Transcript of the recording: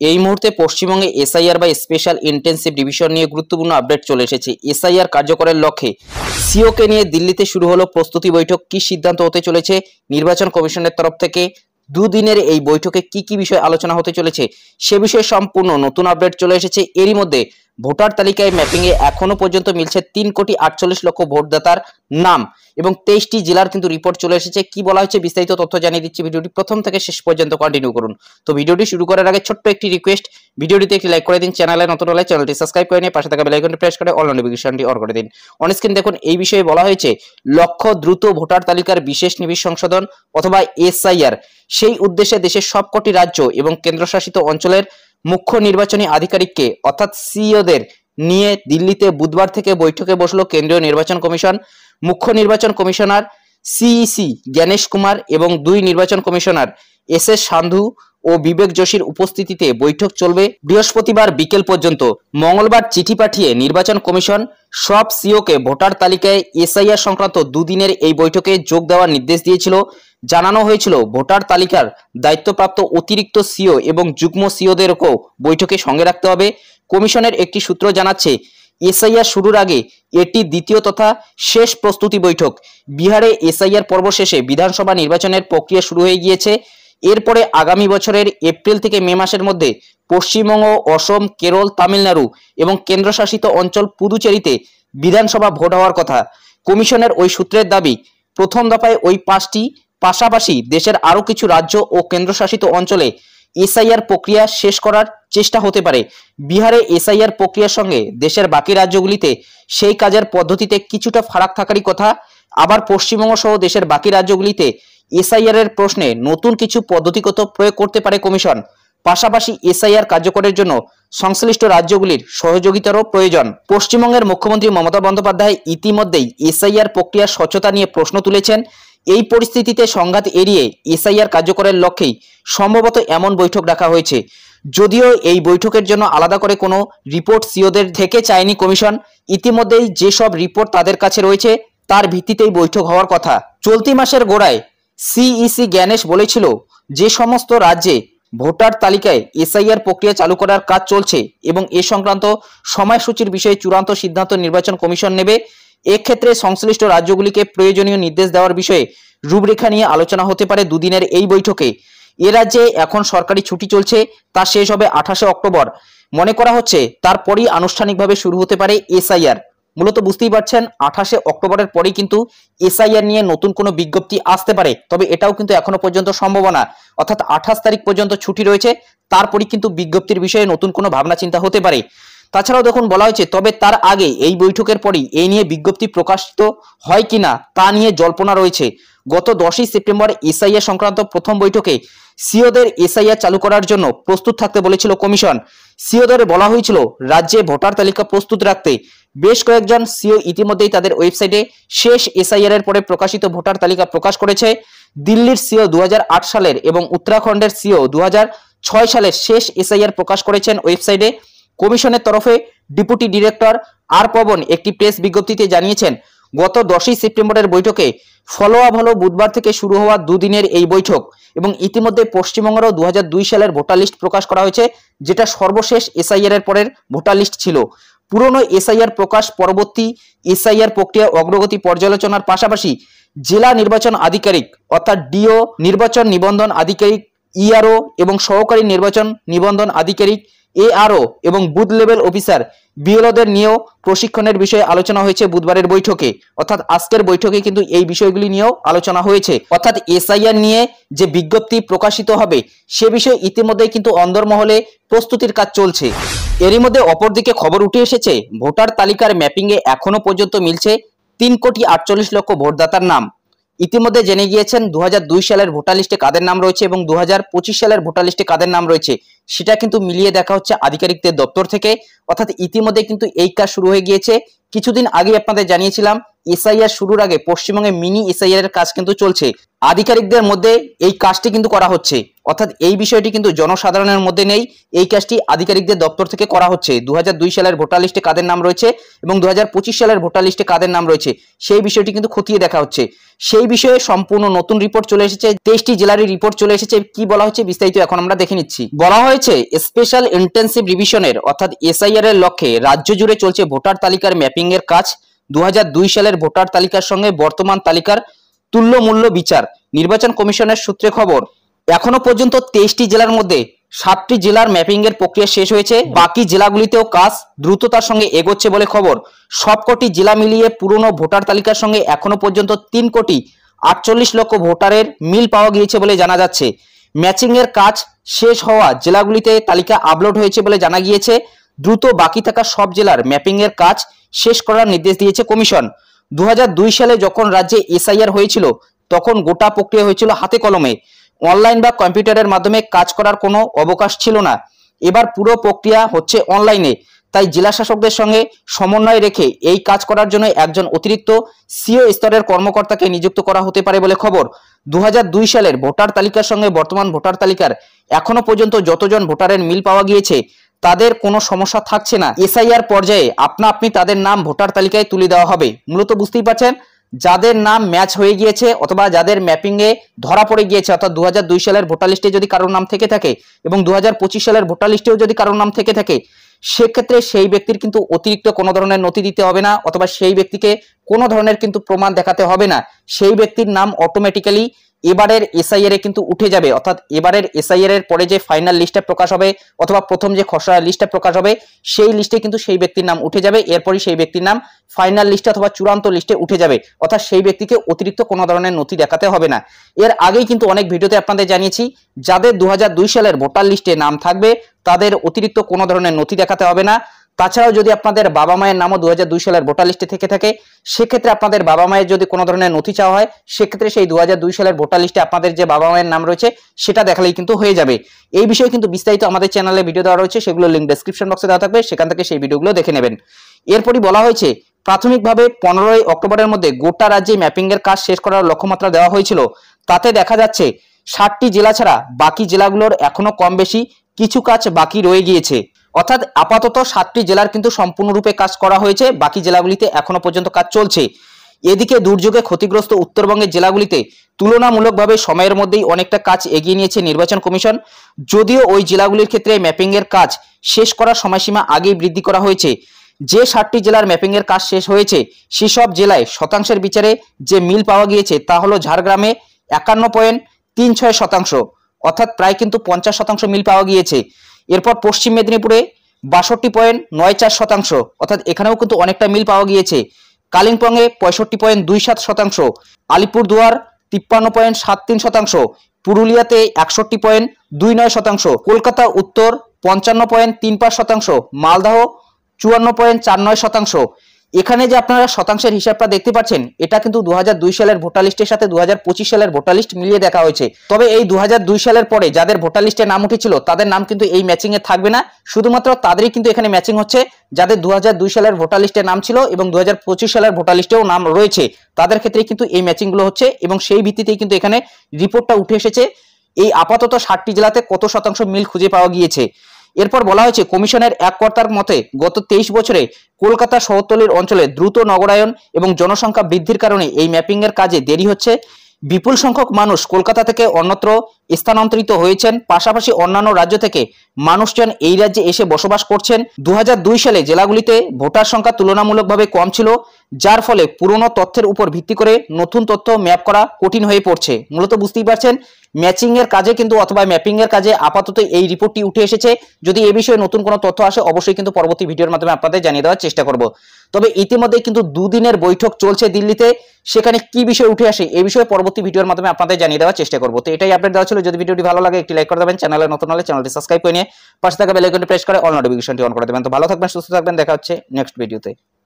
এই মুহূর্তে পশ্চিমবঙ্গে এসআইআর বা স্পেশাল ইন্টেন্সিভ ডিভিশন নিয়ে গুরুত্বপূর্ণ আপডেট চলে এসেছে। এসআইআর কার্যকরের লক্ষ্যে সিওকে নিয়ে দিল্লিতে শুরু হলো প্রস্তুতি বৈঠক। কি সিদ্ধান্ত হতে চলেছে নির্বাচন কমিশনের তরফ থেকে, দুদিনের এই বৈঠকে কি কি বিষয় আলোচনা হতে চলেছে সে বিষয়ে সম্পূর্ণ নতুন আপডেট চলে এসেছে। এরই মধ্যে ভোটার তালিকায় ম্যাপিংয়ে এখনো পর্যন্ত মিলছে 3,48,00,000 ভোটদাতার নাম এবং 23টি জেলার কিন্তু রিপোর্ট চলে এসেছে। কি বলা হয়েছে বিস্তারিত তথ্য জানিয়ে দিচ্ছি, ভিডিওটি প্রথম থেকে শেষ পর্যন্ত কন্টিনিউ করুন। তো ভিডিওটি শুরু করার আগে ছোট্ট একটি রিকোয়েস্ট, ভিডিওটিতে একটি লাইক করে দিন, চ্যানেলে নতুন হলে চ্যানেলটি সাবস্ক্রাইব করে নিয়ে পাশে থাকা বেল আইকনটি প্রেস করে অল নোটিফিকেশনটি অন করে দিন। অন স্ক্রিন দেখুন এই বিষয়ে বলা হয়েছে লক্ষ্য দ্রুত ভোটার তালিকার বিশেষ নিবিড় সংশোধন অথবা এসআইআর। সেই উদ্দেশ্যে দেশের সবকটি রাজ্য এবং কেন্দ্রশাসিত অঞ্চলের মুখ্য নির্বাচনী আধিকারিককে অর্থাৎ সিইওদের নিয়ে দিল্লিতে বুধবার থেকে বৈঠকে বসলো কেন্দ্রীয় নির্বাচন কমিশন। মুখ্য নির্বাচন কমিশনার সিইসি জ্ঞানেশ কুমার এবং 2 নির্বাচন কমিশনার এস সান্ধু ও বিবেক যোশীর উপস্থিতিতে বৈঠক চলবে বৃহস্পতিবার বিকেল পর্যন্ত। মঙ্গলবার চিঠি পাঠিয়ে নির্বাচন কমিশন সব সিওকে ভোটার তালিকায় এসআইআর সংক্রান্ত দুদিনের এই বৈঠকে যোগ দেওয়ার নির্দেশ দিয়েছিল। জানানো হয়েছিল ভোটার তালিকার দায়িত্বপ্রাপ্ত অতিরিক্ত সিও এবং যুগ্ম সিওদেরকেও বৈঠকে সঙ্গে রাখতে হবে। কমিশনের একটি সূত্র জানাচ্ছে এসআইআর শুরুর আগে এটি দ্বিতীয় তথা শেষ প্রস্তুতি বৈঠক। বিহারে এসআইআর পর্ব শেষে বিধানসভা নির্বাচনের প্রক্রিয়া শুরু হয়ে গিয়েছে। এরপরে আগামী বছরের এপ্রিল থেকে মে মাসের মধ্যে পশ্চিমবঙ্গ, অসম, কেরল, তামিলনাড়ু এবং কেন্দ্রশাসিত অঞ্চল পুদুচেরিতে বিধানসভা ভোট হওয়ার কথা। কমিশনের ওই সূত্রের দাবি, প্রথম দফায় ওই 5টি, পাশাপাশি দেশের আরও কিছু রাজ্য ও কেন্দ্রশাসিত অঞ্চলে এসআইআর প্রক্রিয়া শেষ করার চেষ্টা হতে পারে। বিহারে এসআইআর প্রক্রিয়ার সঙ্গে দেশের বাকি রাজ্যগুলিতে সেই কাজের পদ্ধতিতে কিছুটা ফারাক থাকারই কথা। আবার পশ্চিমবঙ্গ সহ দেশের বাকি রাজ্যগুলিতে এসআইআর এর প্রশ্নে নতুন কিছু পদ্ধতিগত প্রয়োগ করতে পারে কমিশন। পাশাপাশি এসআইআর কার্যকরের জন্য সংশ্লিষ্ট রাজ্যগুলির সহযোগিতারও প্রয়োজন। পশ্চিমবঙ্গের মুখ্যমন্ত্রী মমতা বন্দ্যোপাধ্যায় ইতিমধ্যেই এসআইআর প্রক্রিয়ার স্বচ্ছতা নিয়ে প্রশ্ন তুলেছেন। এই পরিস্থিতিতে সংঘাত এড়িয়ে এসআইআর কার্যকরের লক্ষ্যেই সম্ভবত এমন বৈঠক ডাকা হয়েছে। যদিও এই বৈঠকের জন্য আলাদা করে কোনো রিপোর্ট সিওদের থেকে চায়নি কমিশন। ইতিমধ্যেই যেসব রিপোর্ট তাদের কাছে রয়েছে তার ভিত্তিতেই বৈঠক হওয়ার কথা। চলতি মাসের গোড়ায় সিইসি জ্ঞানেশ বলেছিল যে সমস্ত রাজ্যে ভোটার তালিকায় এসআইআর প্রক্রিয়া চালু করার কাজ চলছে এবং এ সংক্রান্ত সময়সূচির বিষয়ে চূড়ান্ত সিদ্ধান্ত নির্বাচন কমিশন নেবে। এক্ষেত্রে সংশ্লিষ্ট রাজ্যগুলিকে প্রয়োজনীয় নির্দেশ দেওয়ার বিষয়ে রূপরেখা নিয়ে আলোচনা হতে পারে দুদিনের এই বৈঠকে। এ রাজ্যে এখন সরকারি ছুটি চলছে, তা শেষ হবে 28শে অক্টোবর। মনে করা হচ্ছে তারপরই আনুষ্ঠানিকভাবে শুরু হতে পারে এসআইআর। মূলত বুঝতেই পারছেন 28শে অক্টোবরের পরেই কিন্তু এসআইআর নিয়ে নতুন কোনো বিজ্ঞপ্তি আসতে পারে। তবে এটাও কিন্তু এখনো পর্যন্ত সম্ভাবনা, অর্থাৎ 28 তারিখ পর্যন্ত ছুটি রয়েছে, তারপরই কিন্তু বিজ্ঞপ্তির বিষয়ে নতুন কোনো ভাবনা চিন্তা হতে পারে। তাছাড়াও দেখুন বলা হয়েছে তবে তার আগে এই বৈঠকের পরই এই নিয়ে বিজ্ঞপ্তি প্রকাশিত হয় কিনা তা নিয়ে জল্পনা রয়েছে। গত 10ই সেপ্টেম্বর এসআইআর সংক্রান্ত প্রথম বৈঠকে সিওদের এসআইআর চালু করার জন্য প্রস্তুত থাকতে বলেছিল কমিশন। সিওদের বলা হয়েছিল রাজ্যে ভোটার তালিকা প্রস্তুত রাখতে। বেশ কয়েকজন সিও ইতিমধ্যেই তাদের ওয়েবসাইটে শেষ এসআইআর এর পরে প্রকাশিত ভোটার তালিকা প্রকাশ করেছে। দিল্লির সিও 2008 সালের এবং উত্তরাখণ্ডের সিও 2006 সালের শেষ এসআইআর প্রকাশ করেছেন ওয়েবসাইটে। কমিশনের তরফে ডেপুটি ডিরেক্টর আর পবন একটি প্রেস বিজ্ঞপ্তিতে জানিয়েছেন গত 10ই সেপ্টেম্বরের বৈঠকে ফলো আপ হলো বুধবার থেকে শুরু হওয়া দুদিনের এই বৈঠক এবং ইতিমধ্যে পশ্চিমবঙ্গেরও 2002 সালের ভোটার লিস্ট প্রকাশ করা হয়েছে, যেটা সর্বশেষ এসআইআর এর পরের ভোটার লিস্ট ছিল। পুরনো এসআইআর প্রকাশ, পরবর্তী এসআইআর প্রক্রিয়া অগ্রগতি পর্যালোচনার পাশাপাশি জেলা নির্বাচন আধিকারিক অর্থাৎ ডিও, নির্বাচন নিবন্ধন আধিকারিক ইআরও এবং সহকারী নির্বাচন নিবন্ধন আধিকারিক এআরও এবং বুথ লেভেল অফিসার বিএলওদের নিয়েও প্রশিক্ষণের বিষয়ে আলোচনা হয়েছে বুধবারের বৈঠকে। অর্থাৎ আজকের বৈঠকে কিন্তু এই বিষয়গুলি নিয়েও আলোচনা হয়েছে। অর্থাৎ এসআইআর নিয়ে যে বিজ্ঞপ্তি প্রকাশিত হবে সে বিষয়ে ইতিমধ্যেই কিন্তু অন্দরমহলে প্রস্তুতির কাজ চলছে। এরই মধ্যে অপরদিকে খবর উঠে এসেছে ভোটার তালিকার ম্যাপিংয়ে এখনো পর্যন্ত মিলছে 3,48,00,000 ভোটদাতার নাম। ইতিমধ্যে জেনে গিয়েছেন 2002 সালের ভোটার লিস্টে কাদের নাম রয়েছে এবং 2025 সালের ভোটার লিস্টে কাদের নাম রয়েছে সেটা কিন্তু মিলিয়ে দেখা হচ্ছে আধিকারিকদের দপ্তর থেকে। অর্থাৎ ইতিমধ্যে কিন্তু এই কাজ শুরু হয়ে গিয়েছে। কিছুদিন আগে আপনাদের জানিয়েছিলাম এসআইআর শুরুর আগে পশ্চিমবঙ্গে মিনি এসআইআর এর কাজ কিন্তু চলছে। আধিকারিকদের মধ্যে এই কাজটি কিন্তু করা হচ্ছে, অর্থাৎ এই বিষয়টি কিন্তু জনসাধারণের মধ্যে নেই। এই কাজটি আধিকারিকদের দপ্তর থেকে করা হচ্ছে। 2002 সালের ভোটার লিস্টে কাদের নাম রয়েছে এবং 2025 সালের ভোটার লিস্টে কাদের নাম রয়েছে সেই বিষয়টি কিন্তু খতিয়ে দেখা হচ্ছে। সেই বিষয়ে সম্পূর্ণ নতুন রিপোর্ট চলে এসেছে, 23টি জেলারই রিপোর্ট চলে এসেছে। কি বলা হচ্ছে বিস্তারিত এখন আমরা দেখে নিচ্ছি। বলা হয়েছে স্পেশাল ইন্টেনসিভ রিভিশনের অর্থাৎ এসআইআর এর লক্ষ্যে রাজ্য জুড়ে চলছে ভোটার তালিকার ম্যাপিং এর কাজ। 2002 সালের ভোটার তালিকার সঙ্গে বর্তমান তালিকার তুল্য মূল্য বিচার। নির্বাচন কমিশনের সূত্রে খবর, এখনো পর্যন্ত 23টি জেলার মধ্যে 7টি জেলার ম্যাপিং এর প্রক্রিয়া শেষ হয়েছে। বাকি জেলাগুলিতেও কাজ দ্রুততার সঙ্গে এগোচ্ছে বলে খবর। সবকটি জেলা মিলিয়ে পুরনো ভোটার তালিকার সঙ্গে এখনো পর্যন্ত 3,48,00,000 ভোটারের মিল পাওয়া গিয়েছে বলে জানা যাচ্ছে। ম্যাচিং এর কাজ শেষ হওয়া জেলাগুলিতে তালিকা আপলোড হয়েছে বলে জানা গিয়েছে। দ্রুত বাকি থাকা সব জেলার ম্যাপিং এর কাজ শেষ করার নির্দেশ দিয়েছে কমিশন। 2002 সালে যখন রাজ্যে এসআইআর হয়েছিল তখন গোটা প্রক্রিয়া হয়েছিল হাতে কলমে, অনলাইন বা কম্পিউটারের মাধ্যমে কাজ করার কোনো অবকাশ ছিল না। এবার পুরো প্রক্রিয়া হচ্ছে অনলাইনে, তাই জেলা শাসকদের সঙ্গে সমন্বয় রেখে এই কাজ করার জন্য একজন অতিরিক্ত সিও স্তরের কর্মকর্তাকে নিযুক্ত করা হতে পারে বলে খবর। 2002 সালের ভোটার তালিকার সঙ্গে বর্তমান ভোটার তালিকার এখনো পর্যন্ত যতজন ভোটারের মিল পাওয়া গিয়েছে তাদের কোনো সমস্যা থাকছে না। এসআইআর পর্যায়ে আপনা আপনি তাদের নাম ভোটার তালিকায় তুলে দেওয়া হবে। মূলত বুঝতেই পারছেন, যাদের নাম ম্যাচ হয়ে গিয়েছে অথবা যাদের ম্যাপিং এ ধরা পড়ে গিয়েছে, অর্থাৎ 2002 সালের ভোটার লিস্টে যদি কারোর নাম থেকে থাকে এবং 2025 সালের ভোটার লিস্টেও যদি কারোর নাম থেকে থাকে, সেক্ষেত্রে সেই ব্যক্তির কিন্তু অতিরিক্ত কোনো ধরনের নথি দিতে হবে না, অথবা সেই ব্যক্তিকে কোনো ধরনের কিন্তু প্রমাণ দেখাতে হবে না। সেই ব্যক্তির নাম অটোমেটিক্যালি এবারের এসআইআর এ কিন্তু উঠে যাবে। অর্থাৎ এবারের এসআইআর এর পরে যে ফাইনাল লিস্টটা প্রকাশ হবে অথবা প্রথম যে খসড়া লিস্টটা প্রকাশ হবে সেই লিস্টে কিন্তু সেই ব্যক্তির নাম উঠে যাবে। এরপরই সেই ব্যক্তির নাম ফাইনাল লিস্টে অথবা চূড়ান্ত লিস্টে উঠে যাবে। অর্থাৎ সেই ব্যক্তিকে অতিরিক্ত কোনো ধরনের নথি দেখাতে হবে না। এর আগেই কিন্তু অনেক ভিডিওতে আপনাদের জানিয়েছি, যাদের 2002 সালের ভোটার লিস্টে নাম থাকবে তাদের অতিরিক্ত কোনো ধরনের নথি দেখাতে হবে না। তাছাড়াও যদি আপনাদের বাবা মায়ের নামও 2002 সালের ভোটার লিস্টে থেকে থাকে, সেক্ষেত্রে আপনাদের বাবা মায়ের যদি কোনো ধরনের নথি চাওয়া হয়, সেক্ষেত্রে সেই 2002 সালের ভোটার লিস্টে আপনাদের যে বাবা মায়ের নাম রয়েছে সেটা দেখালেই কিন্তু হয়ে যাবে। এই বিষয়ে কিন্তু বিস্তারিত আমাদের চ্যানেলে ভিডিও দেওয়া রয়েছে, সেগুলো লিঙ্ক ডেসক্রিপশন বক্সে দেওয়া থাকবে, সেখান থেকে সেই ভিডিওগুলো দেখে নেবেন। এরপরই বলা হয়েছে, প্রাথমিকভাবে 15ই অক্টোবরের মধ্যে গোটা রাজ্যে ম্যাপিং এর কাজ শেষ করার লক্ষ্যমাত্রা দেওয়া হয়েছিল। তাতে দেখা যাচ্ছে 7টি জেলা ছাড়া বাকি জেলাগুলোর এখনো কম বেশি কিছু কাজ বাকি রয়ে গিয়েছে। অর্থাৎ আপাতত 7টি জেলার কিন্তু সম্পূর্ণরূপে কাজ করা হয়েছে, বাকি জেলাগুলিতে এখনো পর্যন্ত কাজ চলছে। এদিকে দুর্যোগে ক্ষতিগ্রস্ত উত্তরবঙ্গের জেলাগুলিতে তুলনামূলকভাবে সময়ের মধ্যেই অনেকটা কাজ এগিয়ে নিয়েছে নির্বাচন কমিশন। যদিও ওই জেলাগুলির ক্ষেত্রে ম্যাপিং এর কাজ শেষ করার সময়সীমা আগেই বৃদ্ধি করা হয়েছে। যে 7টি জেলার ম্যাপিং এর কাজ শেষ হয়েছে সেসব জেলায় শতাংশের বিচারে যে মিল পাওয়া গিয়েছে তা হলো ঝাড়গ্রামে 51.36%, অর্থাৎ প্রায় কিন্তু 50% মিল পাওয়া গিয়েছে। এরপর পশ্চিম মেদিনীপুরে 62.94%, অর্থাৎ এখানেও কিন্তু অনেকটা মিল পাওয়া গিয়েছে। কালিম্পংয়ে 65.27%, আলিপুরদুয়ার 53.73%, পুরুলিয়াতে 61.29%, কলকাতা উত্তর 55.35%, মালদহ 54.49%। এখানে যে আপনারা শতাংশের হিসাবটা দেখতে পাচ্ছেন, এটা কিন্তু 2002 সালের ভোটার লিস্টের সাথে 2025 সালের ভোটার লিস্ট মিলিয়ে দেখা হয়েছে। তবে এই 2002 সালের পরে যাদের ভোটার লিস্টে নাম উঠেছিল তাদের নাম কিন্তু এই ম্যাচিং এ থাকবে না, শুধুমাত্র তাদেরই কিন্তু এখানে ম্যাচিং হচ্ছে যাদের 2002 সালের ভোটার লিস্টে নাম ছিল এবং 2025 সালের ভোটার লিস্টেও নাম রয়েছে, তাদের ক্ষেত্রে কিন্তু এই ম্যাচিং গুলো হচ্ছে এবং সেই ভিত্তিতেই কিন্তু এখানে রিপোর্টটা উঠে এসেছে এই আপাতত 7টি জেলাতে কত শতাংশ মিল খুঁজে পাওয়া গিয়েছে। এরপর বলা হয়েছে, কমিশনের এক কর্তার মতে গত 23 বছরে কলকাতা শহরতলির অঞ্চলে দ্রুত নগরায়ন এবং জনসংখ্যা বৃদ্ধির কারণে এই ম্যাপিং এর কাজে দেরি হচ্ছে। বিপুল সংখ্যক মানুষ কলকাতা থেকে অন্যত্র স্থানান্তরিত হয়েছেন, পাশাপাশি অন্যান্য রাজ্য থেকে মানুষজন এই রাজ্যে এসে বসবাস করছেন। 2002 সালে জেলাগুলিতে ভোটার সংখ্যা তুলনামূলকভাবে কম ছিল, যার ফলে পুরনো তথ্যের উপর ভিত্তি করে নতুন তথ্য ম্যাপ করা কঠিন হয়ে পড়ছে। মূলত বুঝতেই পারছেন, ম্যাচিং এর কাজে কিন্তু অথবা ম্যাপিং এর কাজে আপাতত এই রিপোর্টটি উঠে এসেছে। যদি এই বিষয়ে নতুন কোনো তথ্য আসে অবশ্যই কিন্তু পরবর্তী ভিডিওর মাধ্যমে আপনাদের জানিয়ে দেওয়ার চেষ্টা করব। তবে ইতিমধ্যে কিন্তু 2 দিনের বৈঠক চলছে দিল্লিতে, সেখানে কি বিষয় উঠে আসে এই বিষয়ে পরবর্তী ভিডিওর মাধ্যমে আপনাদের জানিয়ে দেওয়ার চেষ্টা করব। তো এটাই আপডেট দেওয়া ছিল। যদি ভিডিওটি ভালো লাগে একটি লাইক করে দেবেন, চ্যানেলে নতুন হলে চ্যানেলটি সাবস্ক্রাইব করে নিয়ে পাশে থাকা বেল আইকনটি প্রেস করে অল নোটিফিকেশনটি অন করে দেবেন। তো ভালো থাকবেন, সুস্থ থাকবেন, দেখা হচ্ছে নেক্সট ভিডিওতে।